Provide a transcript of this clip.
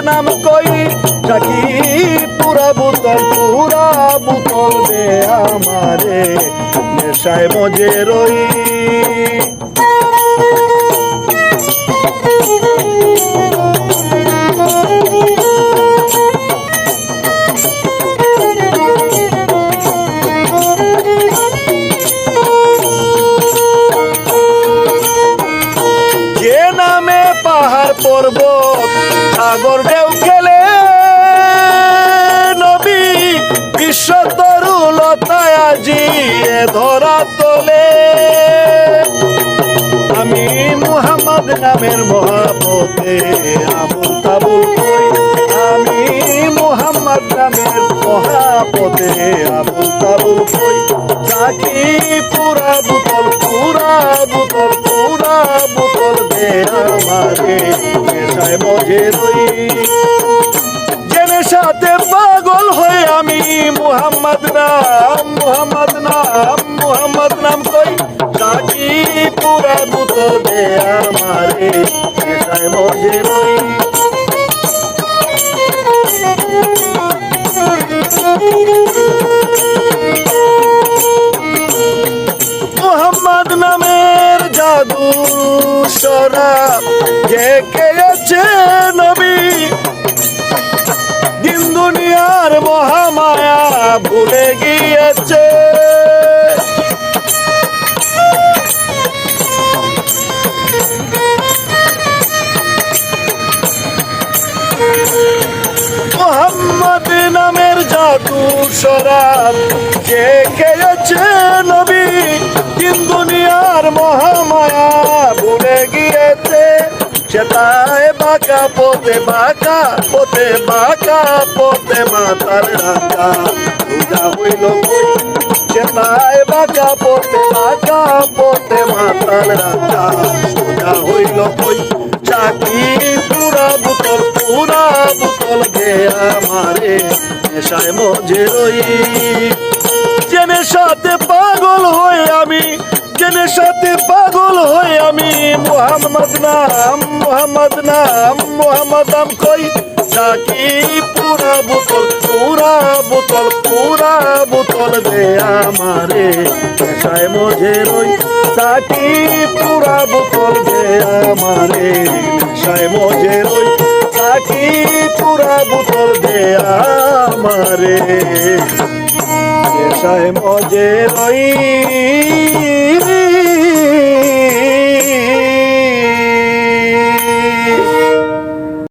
নাম কই সাকি পুরা বোতল দে আমারে নেশায় মজে রই পাহাড় পর্বত সাগর ঢেউ খেলে নবী বিশ্ব তরুলতায় আজি ধরা তোলে আমি মুহাম্মদ নামের মহাপতে আবুল তাবুল কই আমি মুহাম্মদ নামের মহাপতে আবুল তাবুল কই সাকি পুরা বোতল দে আমারে নেশায় মজে রই জেনে সাথে পাগল হয়ে আমি মুহাম্মদ নাম কই সাকি পুরা বোতল দে আমারে নেশায় মজে রই মুহাম্মদ নামের জাদু শরাব যে খেয়েছে নবী দিন দুনিয়ার মহামায়া ভুলে গিয়েছে মুহাম্মদ নামের জাদু শরাব যে খেয়েছে নবী দিন দুনিয়ার মহামায়া ভুলে গিয়েছে সেটাই বাঁকা পথে মাতার রাখা পূজা হইল সেটাই বাঁকা পথে মাতার রাখা পূজা হইল চাকি পুরা বোতল দে আমারে নেশায় মজে রই জেনে সাথে পাগল হয়ে আমি মুহাম্মদ নাম কই সাকি পুরা বোতল দে আমারে নেশায় মজে রই সাকি পুরা বোতল দে আমারে নেশায় মজে রই সাকি পুরা বোতল দে আমারে নেশায় মজে রই